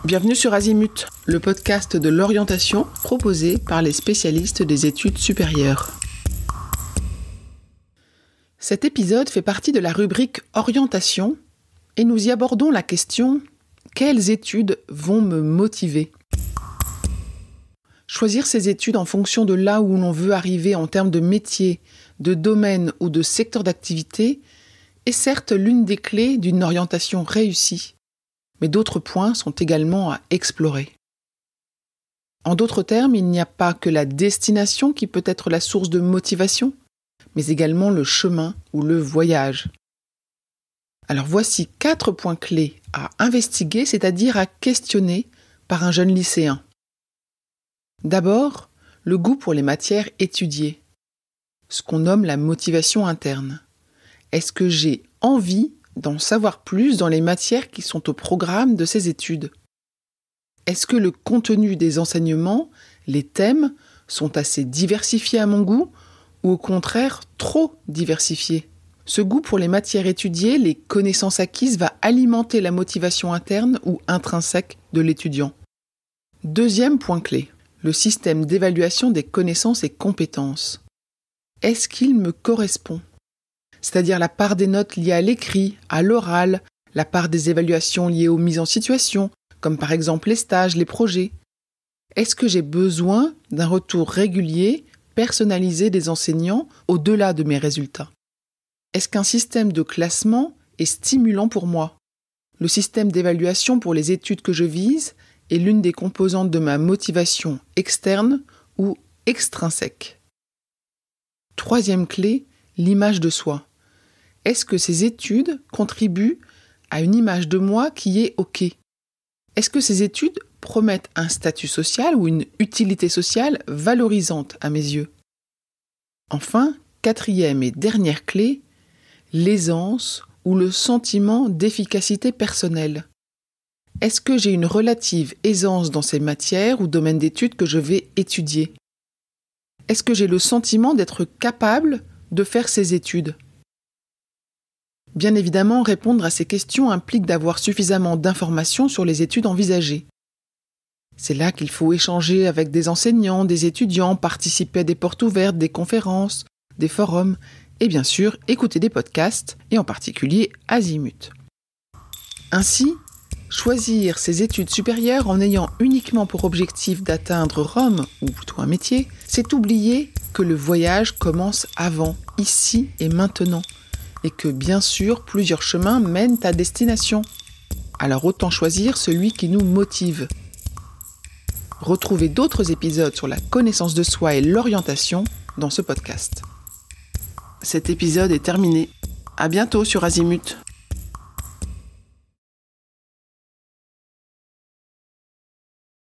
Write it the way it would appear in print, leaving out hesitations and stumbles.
Bienvenue sur Azimut, le podcast de l'orientation proposé par les spécialistes des études supérieures. Cet épisode fait partie de la rubrique Orientation et nous y abordons la question « Quelles études vont me motiver ?» Choisir ses études en fonction de là où l'on veut arriver en termes de métier, de domaine ou de secteur d'activité est certes l'une des clés d'une orientation réussie. Mais d'autres points sont également à explorer. En d'autres termes, il n'y a pas que la destination qui peut être la source de motivation, mais également le chemin ou le voyage. Alors voici 4 points clés à investiguer, c'est-à-dire à questionner par un jeune lycéen. D'abord, le goût pour les matières étudiées, ce qu'on nomme la motivation interne. Est-ce que j'ai envie d'en savoir plus dans les matières qui sont au programme de ces études? Est-ce que le contenu des enseignements, les thèmes, sont assez diversifiés à mon goût ou au contraire trop diversifiés? Ce goût pour les matières étudiées, les connaissances acquises va alimenter la motivation interne ou intrinsèque de l'étudiant. Deuxième point clé, le système d'évaluation des connaissances et compétences. Est-ce qu'il me correspond ? C'est-à-dire la part des notes liées à l'écrit, à l'oral, la part des évaluations liées aux mises en situation, comme par exemple les stages, les projets. Est-ce que j'ai besoin d'un retour régulier, personnalisé des enseignants au-delà de mes résultats? Est-ce qu'un système de classement est stimulant pour moi? Le système d'évaluation pour les études que je vise est l'une des composantes de ma motivation externe ou extrinsèque. Troisième clé, l'image de soi. Est-ce que ces études contribuent à une image de moi qui est OK? Est-ce que ces études promettent un statut social ou une utilité sociale valorisante à mes yeux? Enfin, quatrième et dernière clé, l'aisance ou le sentiment d'efficacité personnelle. Est-ce que j'ai une relative aisance dans ces matières ou domaines d'études que je vais étudier? Est-ce que j'ai le sentiment d'être capable de faire ces études? Bien évidemment, répondre à ces questions implique d'avoir suffisamment d'informations sur les études envisagées. C'est là qu'il faut échanger avec des enseignants, des étudiants, participer à des portes ouvertes, des conférences, des forums et bien sûr écouter des podcasts et en particulier Azimut. Ainsi, choisir ses études supérieures en ayant uniquement pour objectif d'atteindre Rome, ou plutôt un métier, c'est oublier que le voyage commence avant, ici et maintenant. Et que, bien sûr, plusieurs chemins mènent à destination. Alors autant choisir celui qui nous motive. Retrouvez d'autres épisodes sur la connaissance de soi et l'orientation dans ce podcast. Cet épisode est terminé. À bientôt sur Azimut.